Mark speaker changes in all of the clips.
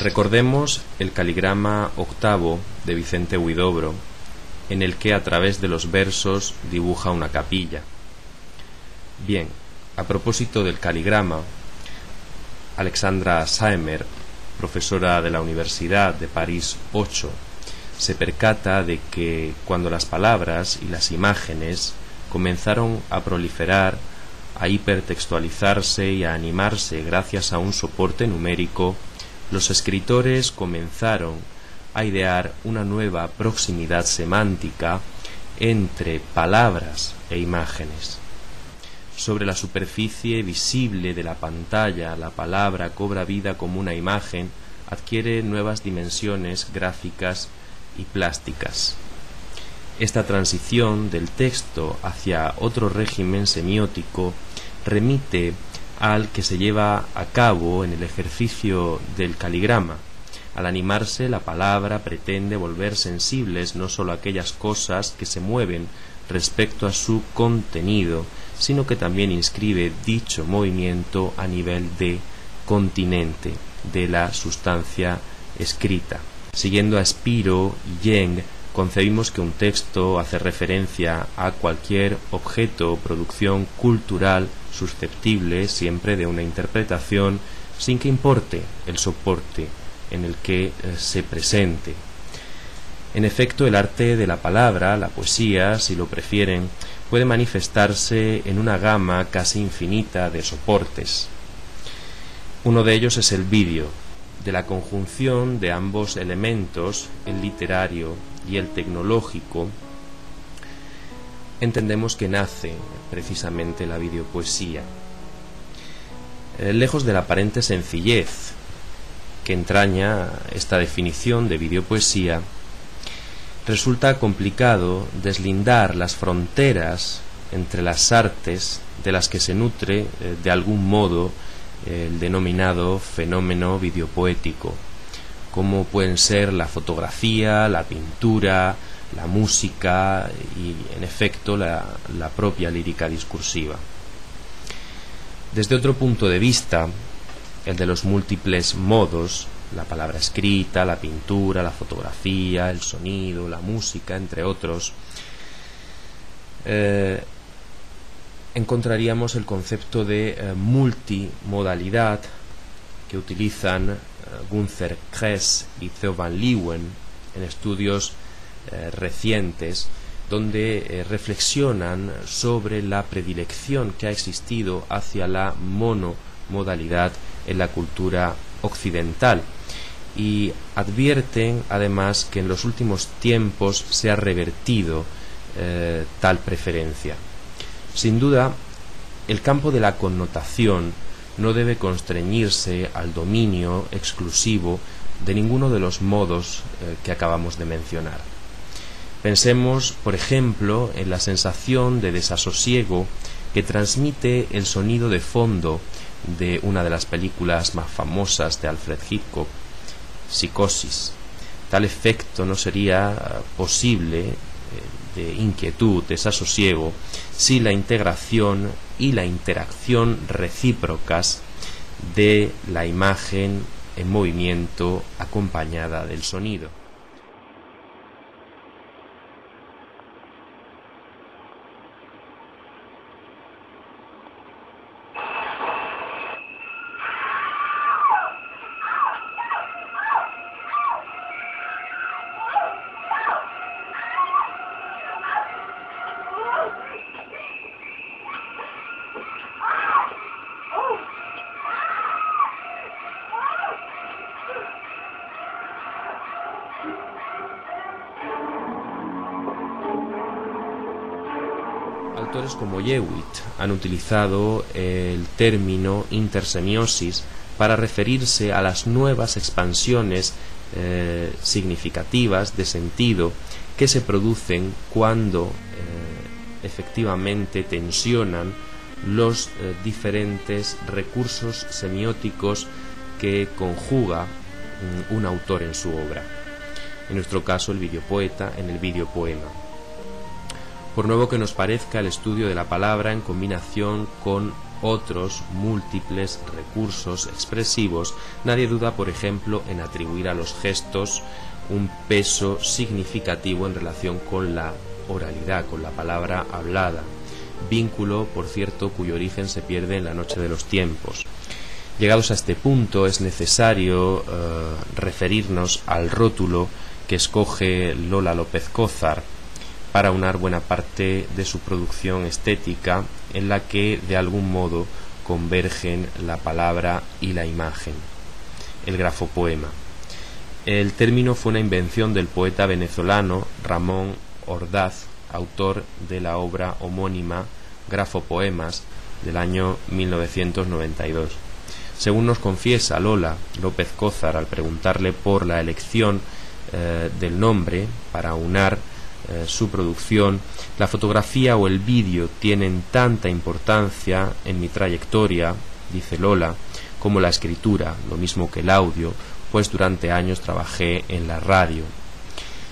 Speaker 1: Recordemos el caligrama octavo de Vicente Huidobro, en el que a través de los versos dibuja una capilla. Bien, a propósito del caligrama, Alexandra Saemer, profesora de la Universidad de París 8, se percata de que cuando las palabras y las imágenes comenzaron a proliferar, a hipertextualizarse y a animarse gracias a un soporte numérico, los escritores comenzaron a idear una nueva proximidad semántica entre palabras e imágenes. Sobre la superficie visible de la pantalla, la palabra cobra vida como una imagen, adquiere nuevas dimensiones gráficas y plásticas. Esta transición del texto hacia otro régimen semiótico remite al que se lleva a cabo en el ejercicio del caligrama. Al animarse, la palabra pretende volver sensibles no solo aquellas cosas que se mueven respecto a su contenido, sino que también inscribe dicho movimiento a nivel de continente de la sustancia escrita. Siguiendo a Spiro y Jeng, concebimos que un texto hace referencia a cualquier objeto o producción cultural susceptible siempre de una interpretación sin que importe el soporte en el que se presente. En efecto, el arte de la palabra, la poesía, si lo prefieren, puede manifestarse en una gama casi infinita de soportes. Uno de ellos es el vídeo. De la conjunción de ambos elementos, el literario y el tecnológico, entendemos que nace precisamente la videopoesía. Lejos de la aparente sencillez que entraña esta definición de videopoesía, resulta complicado deslindar las fronteras entre las artes de las que se nutre de algún modo el denominado fenómeno videopoético, como pueden ser la fotografía, la pintura, la música y, en efecto, la propia lírica discursiva. Desde otro punto de vista, el de los múltiples modos, la palabra escrita, la pintura, la fotografía, el sonido, la música, entre otros, encontraríamos el concepto de multimodalidad que utilizan Günter Kress y Theo van Leeuwen en estudios recientes, donde reflexionan sobre la predilección que ha existido hacia la monomodalidad en la cultura occidental, y advierten además que en los últimos tiempos se ha revertido tal preferencia. Sin duda, el campo de la connotación no debe constreñirse al dominio exclusivo de ninguno de los modos que acabamos de mencionar. Pensemos, por ejemplo, en la sensación de desasosiego que transmite el sonido de fondo de una de las películas más famosas de Alfred Hitchcock, Psicosis. Tal efecto no sería posible de inquietud, desasosiego, si la integración y la interacción recíprocas de la imagen en movimiento acompañada del sonido. Autores como Jewett han utilizado el término intersemiosis para referirse a las nuevas expansiones significativas de sentido que se producen cuando efectivamente tensionan los diferentes recursos semióticos que conjuga un autor en su obra. En nuestro caso, el videopoeta en el videopoema. Por nuevo que nos parezca, el estudio de la palabra en combinación con otros múltiples recursos expresivos, nadie duda, por ejemplo, en atribuir a los gestos un peso significativo en relación con la oralidad, con la palabra hablada, vínculo, por cierto, cuyo origen se pierde en la noche de los tiempos. Llegados a este punto, es necesario referirnos al rótulo que escoge Lola López Cózar para unar buena parte de su producción estética, en la que de algún modo convergen la palabra y la imagen: el grafopoema. El término fue una invención del poeta venezolano Ramón Ordaz, autor de la obra homónima Grafopoemas del año 1992. Según nos confiesa Lola López Cózar al preguntarle por la elección del nombre para unar su producción, la fotografía o el vídeo tienen tanta importancia en mi trayectoria, dice Lola, como la escritura, lo mismo que el audio, pues durante años trabajé en la radio.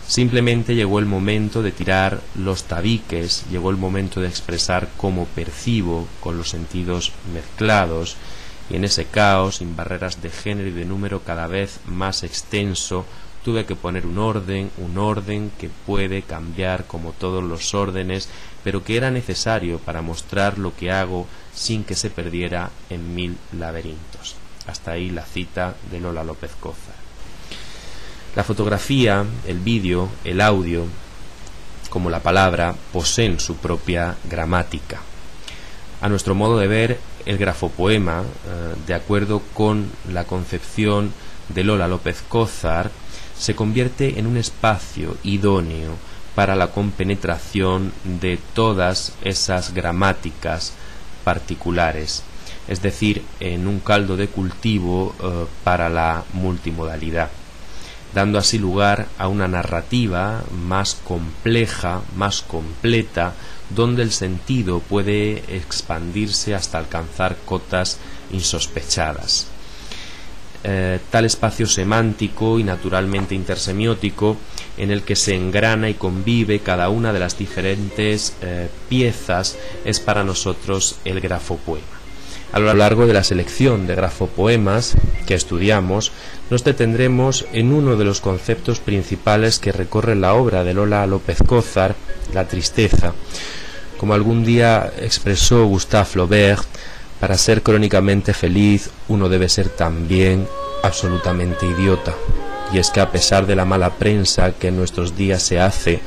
Speaker 1: Simplemente llegó el momento de tirar los tabiques, llegó el momento de expresar cómo percibo, con los sentidos mezclados, y en ese caos, sin barreras de género y de número cada vez más extenso, tuve que poner un orden que puede cambiar como todos los órdenes, pero que era necesario para mostrar lo que hago sin que se perdiera en mil laberintos. Hasta ahí la cita de Lola López Cózar. La fotografía, el vídeo, el audio, como la palabra, poseen su propia gramática. A nuestro modo de ver, el grafopoema, de acuerdo con la concepción de Lola López Cózar, se convierte en un espacio idóneo para la compenetración de todas esas gramáticas particulares, es decir, en un caldo de cultivo para la multimodalidad, dando así lugar a una narrativa más compleja, más completa, donde el sentido puede expandirse hasta alcanzar cotas insospechadas. Tal espacio semántico y naturalmente intersemiótico en el que se engrana y convive cada una de las diferentes piezas es para nosotros el grafopoema. A lo largo de la selección de grafopoemas que estudiamos, nos detendremos en uno de los conceptos principales que recorre la obra de Lola López Cózar, la tristeza. Como algún día expresó Gustave Flaubert, para ser crónicamente feliz uno debe ser también absolutamente idiota. Y es que a pesar de la mala prensa que en nuestros días se hace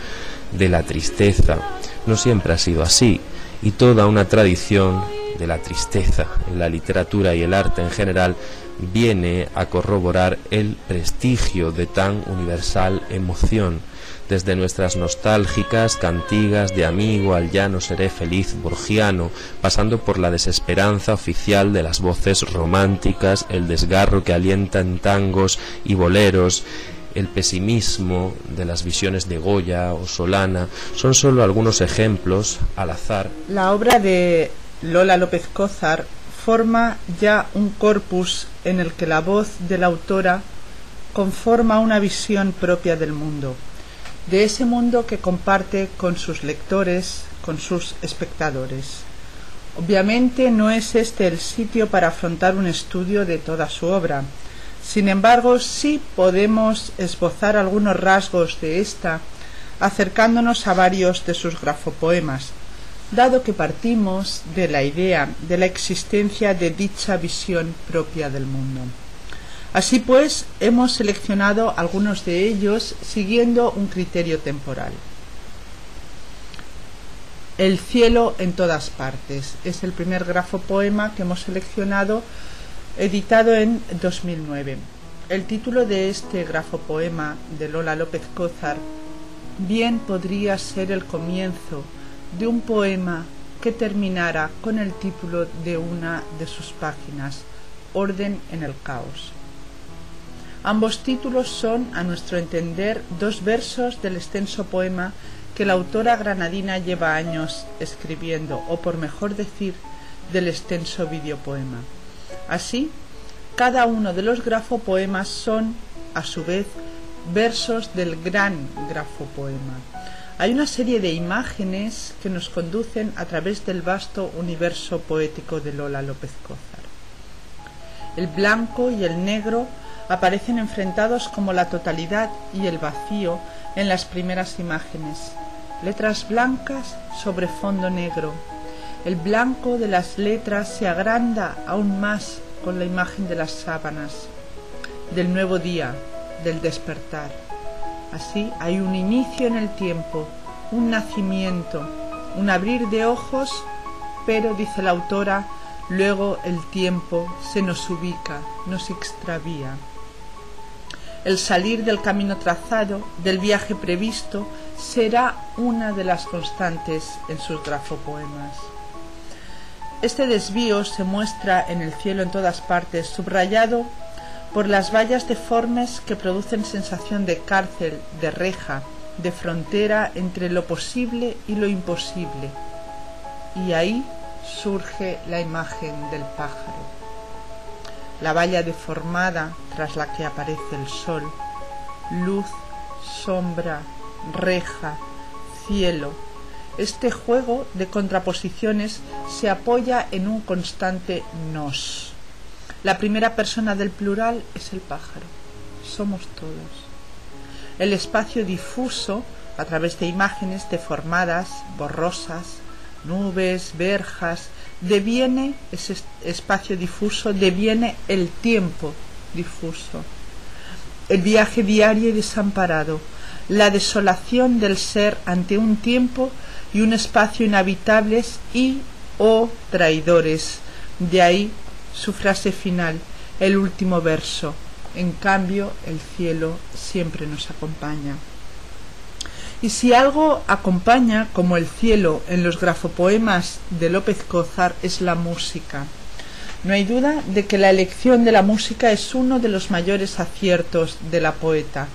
Speaker 1: de la tristeza, no siempre ha sido así, y toda una tradición de la tristeza en la literatura y el arte en general viene a corroborar el prestigio de tan universal emoción, desde nuestras nostálgicas cantigas de amigo al ya no seré feliz borgiano, pasando por la desesperanza oficial de las voces románticas, el desgarro que alienta en tangos y boleros, el pesimismo de las visiones de Goya o Solana, son solo algunos ejemplos al azar.
Speaker 2: La obra de Lola López Cózar forma ya un corpus en el que la voz de la autora conforma una visión propia del mundo, de ese mundo que comparte con sus lectores, con sus espectadores. Obviamente no es este el sitio para afrontar un estudio de toda su obra. Sin embargo, sí podemos esbozar algunos rasgos de esta, acercándonos a varios de sus grafopoemas, dado que partimos de la idea de la existencia de dicha visión propia del mundo. Así pues, hemos seleccionado algunos de ellos siguiendo un criterio temporal. El cielo en todas partes es el primer grafopoema que hemos seleccionado, editado en 2009. El título de este grafopoema de Lola López Cózar bien podría ser el comienzo de un poema que terminara con el título de una de sus páginas, Orden en el caos. Ambos títulos son, a nuestro entender, dos versos del extenso poema que la autora granadina lleva años escribiendo, o por mejor decir, del extenso videopoema. Así, cada uno de los grafopoemas son, a su vez, versos del gran grafopoema. Hay una serie de imágenes que nos conducen a través del vasto universo poético de Lola López Cózar. El blanco y el negro aparecen enfrentados como la totalidad y el vacío en las primeras imágenes. Letras blancas sobre fondo negro. El blanco de las letras se agranda aún más con la imagen de las sábanas, del nuevo día, del despertar. Así hay un inicio en el tiempo, un nacimiento, un abrir de ojos, pero, dice la autora, luego el tiempo se nos ubica, nos extravía. El salir del camino trazado, del viaje previsto, será una de las constantes en sus grafopoemas. Este desvío se muestra en El cielo en todas partes, subrayado por las vallas deformes que producen sensación de cárcel, de reja, de frontera entre lo posible y lo imposible. Y ahí surge la imagen del pájaro. La valla deformada tras la que aparece el sol, luz, sombra, reja, cielo. Este juego de contraposiciones se apoya en un constante nos. La primera persona del plural es el pájaro. Somos todos. El espacio difuso, a través de imágenes deformadas, borrosas, nubes, verjas, deviene, ese espacio difuso deviene el tiempo difuso. El viaje diario y desamparado, la desolación del ser ante un tiempo y un espacio inhabitables y o traidores. De ahí su frase final, el último verso. En cambio, el cielo siempre nos acompaña. Y si algo acompaña, como el cielo, en los grafopoemas de López Cózar, es la música. No hay duda de que la elección de la música es uno de los mayores aciertos de la poeta.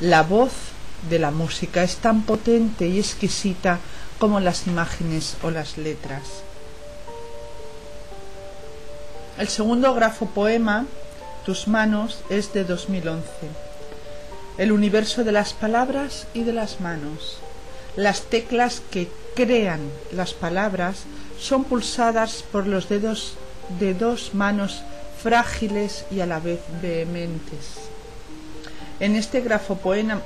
Speaker 2: La voz de la música es tan potente y exquisita como las imágenes o las letras. El segundo grafopoema, Tus manos, es de 2011. El universo de las palabras y de las manos. Las teclas que crean las palabras son pulsadas por los dedos de dos manos frágiles y a la vez vehementes. En este grafopoema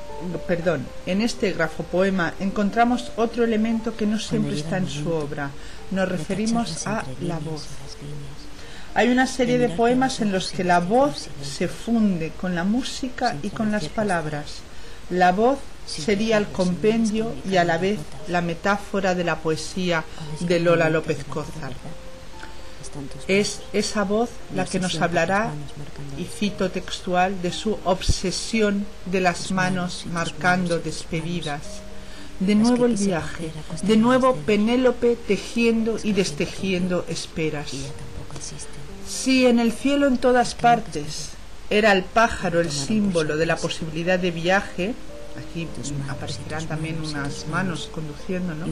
Speaker 2: encontramos otro elemento que no siempre está en su obra. Nos referimos a la voz. Hay una serie de poemas en los que la voz se funde con la música y con las palabras. La voz sería el compendio y a la vez la metáfora de la poesía de Lola López Cózar. Es esa voz la que nos hablará, y cito textual, de su obsesión de las manos marcando despedidas. De nuevo el viaje, de nuevo Penélope tejiendo y destejiendo esperas. Si en el cielo en todas partes era el pájaro el símbolo de la posibilidad de viaje, aquí aparecerán también unas manos conduciendo, ¿no?,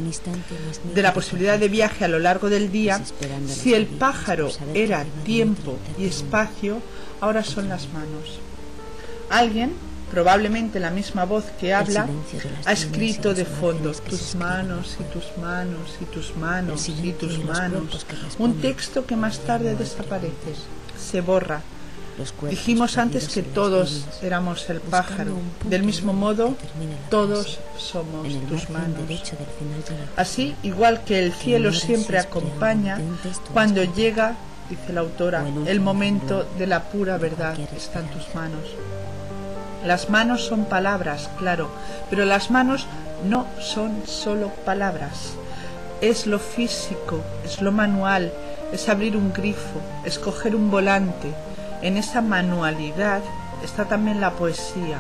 Speaker 2: de la posibilidad de viaje a lo largo del día, si el pájaro era tiempo y espacio, ahora son las manos. Alguien, probablemente la misma voz que habla, ha escrito de fondo tus manos y tus manos y tus manos y tus manos, un texto que más tarde desaparece, se borra. Dijimos antes que todos éramos el pájaro, del mismo modo todos somos tus manos. Así, igual que el cielo siempre acompaña, cuando llega, dice la autora, el momento de la pura verdad está en tus manos. Las manos son palabras, claro, pero las manos no son solo palabras. Es lo físico, es lo manual, es abrir un grifo, es coger un volante. En esa manualidad está también la poesía.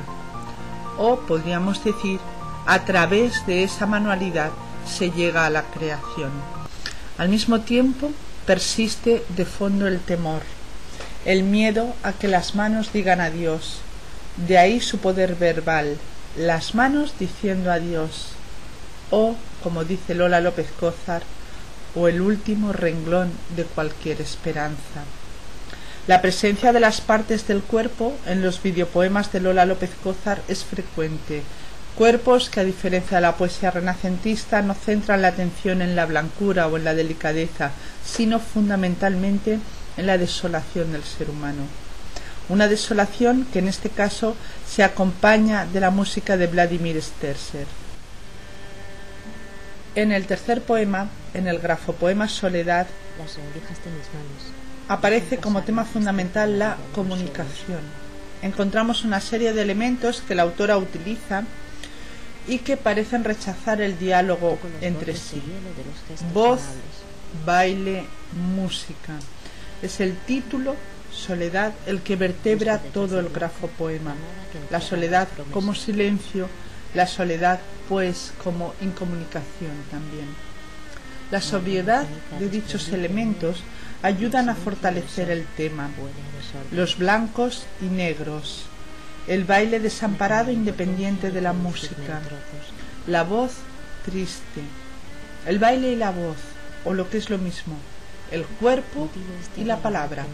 Speaker 2: O, podríamos decir, a través de esa manualidad se llega a la creación. Al mismo tiempo, persiste de fondo el temor, el miedo a que las manos digan adiós. De ahí su poder verbal, las manos diciendo adiós, o, como dice Lola López Cózar, o el último renglón de cualquier esperanza. La presencia de las partes del cuerpo en los videopoemas de Lola López Cózar es frecuente. Cuerpos que, a diferencia de la poesía renacentista, no centran la atención en la blancura o en la delicadeza, sino fundamentalmente en la desolación del ser humano. Una desolación que en este caso se acompaña de la música de Vladimir Sterzer. En el tercer poema, en el grafopoema Soledad, aparece como tema fundamental la comunicación. Encontramos una serie de elementos que la autora utiliza y que parecen rechazar el diálogo entre sí. Voz, baile, música. Es el título, Soledad, el que vertebra todo el grafopoema. La soledad como silencio, la soledad pues como incomunicación también. La sobriedad de dichos elementos ayudan a fortalecer el tema. Los blancos y negros, el baile desamparado independiente de la música, la voz triste, el baile y la voz, o lo que es lo mismo, el cuerpo y la palabra.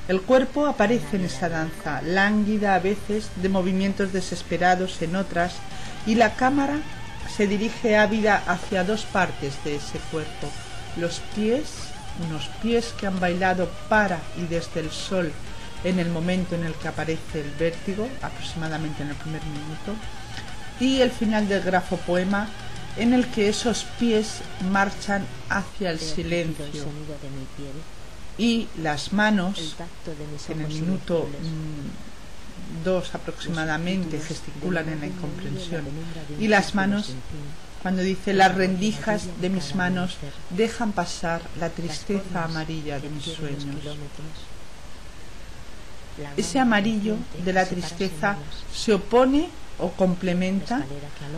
Speaker 2: El cuerpo aparece en esa danza, lánguida a veces, de movimientos desesperados en otras, y la cámara se dirige ávida hacia dos partes de ese cuerpo, los pies, unos pies que han bailado para y desde el sol en el momento en el que aparece el vértigo, aproximadamente en el primer minuto, y el final del grafopoema en el que esos pies marchan hacia el silencio y las manos, en el minuto 2 aproximadamente, gesticulan en la incomprensión, y las manos, cuando dice las rendijas de mis manos dejan pasar la tristeza amarilla de mis sueños. Ese amarillo de la tristeza se opone o complementa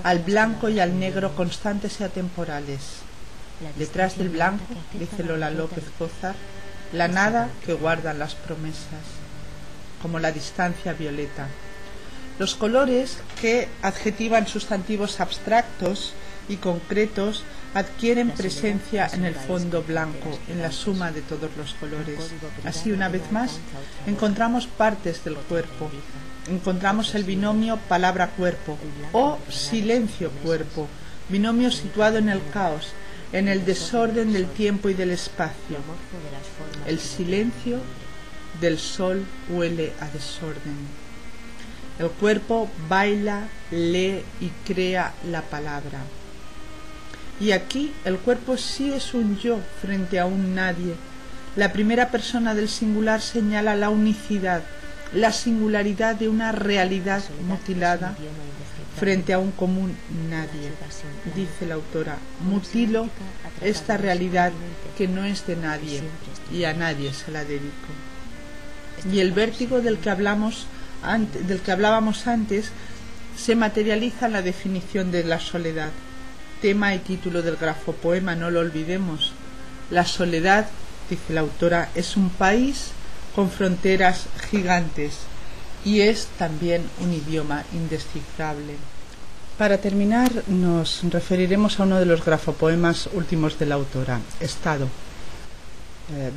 Speaker 2: al blanco y al negro constantes y atemporales. Detrás del blanco, dice Lola López Cózar, la nada que guardan las promesas, como la distancia violeta. Los colores que adjetivan sustantivos abstractos y concretos adquieren presencia en el fondo blanco, en la suma de todos los colores. Así, una vez más, encontramos partes del cuerpo, encontramos el binomio palabra-cuerpo o silencio-cuerpo, binomio situado en el caos, en el desorden del tiempo y del espacio. El silencio del sol huele a desorden. El cuerpo baila, lee y crea la palabra. Y aquí el cuerpo sí es un yo frente a un nadie. La primera persona del singular señala la unicidad, la singularidad de una realidad mutilada frente a un común nadie. Dice la autora, mutilo esta realidad que no es de nadie y a nadie se la dedico. Y el vértigo del que hablábamos antes se materializa en la definición de la soledad. Tema y título del grafopoema, no lo olvidemos. La soledad, dice la autora, es un país con fronteras gigantes y es también un idioma indescifrable. Para terminar, nos referiremos a uno de los grafopoemas últimos de la autora, Estado,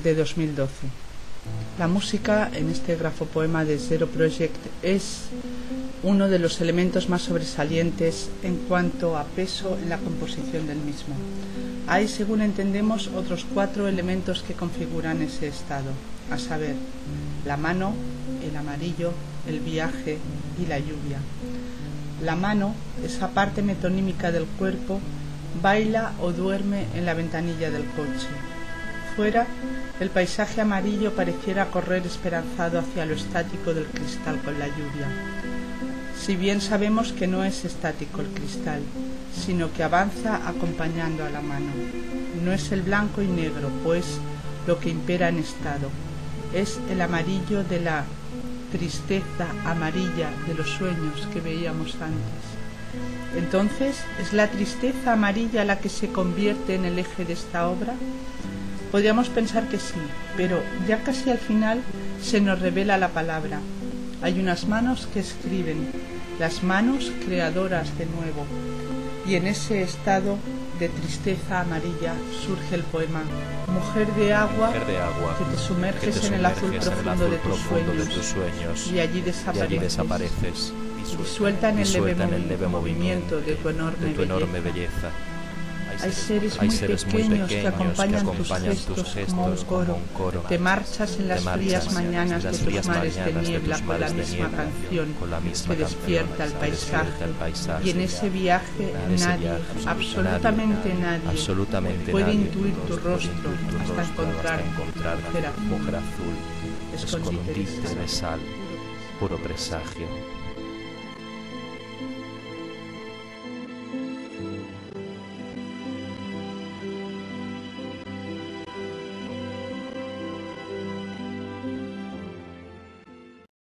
Speaker 2: de 2012. La música en este grafopoema de Zero Project es uno de los elementos más sobresalientes en cuanto a peso en la composición del mismo. Hay, según entendemos, otros 4 elementos que configuran ese estado, a saber, la mano, el amarillo, el viaje y la lluvia. La mano, esa parte metonímica del cuerpo, baila o duerme en la ventanilla del coche. Fuera, el paisaje amarillo pareciera correr esperanzado hacia lo estático del cristal con la lluvia. Si bien sabemos que no es estático el cristal, sino que avanza acompañando a la mano. No es el blanco y negro, pues, lo que impera en estado. Es el amarillo de la tristeza amarilla de los sueños que veíamos antes. Entonces, ¿es la tristeza amarilla la que se convierte en el eje de esta obra? Podríamos pensar que sí, pero ya casi al final se nos revela la palabra. Hay unas manos que escriben, las manos creadoras de nuevo, y en ese estado de tristeza amarilla surge el poema Mujer de agua, que te sumerges en el azul profundo de tus sueños, y allí desapareces. disuelta en el leve movimiento de tu enorme belleza. Hay seres muy pequeños que acompañan tus gestos como un coro. Te marchas en las frías mañanas de tus mares de niebla con la misma canción que despierta el paisaje. Y en ese viaje nadie, absolutamente nadie, puede intuir tu rostro hasta encontrar mujer azul, escondite de sal,
Speaker 1: puro presagio.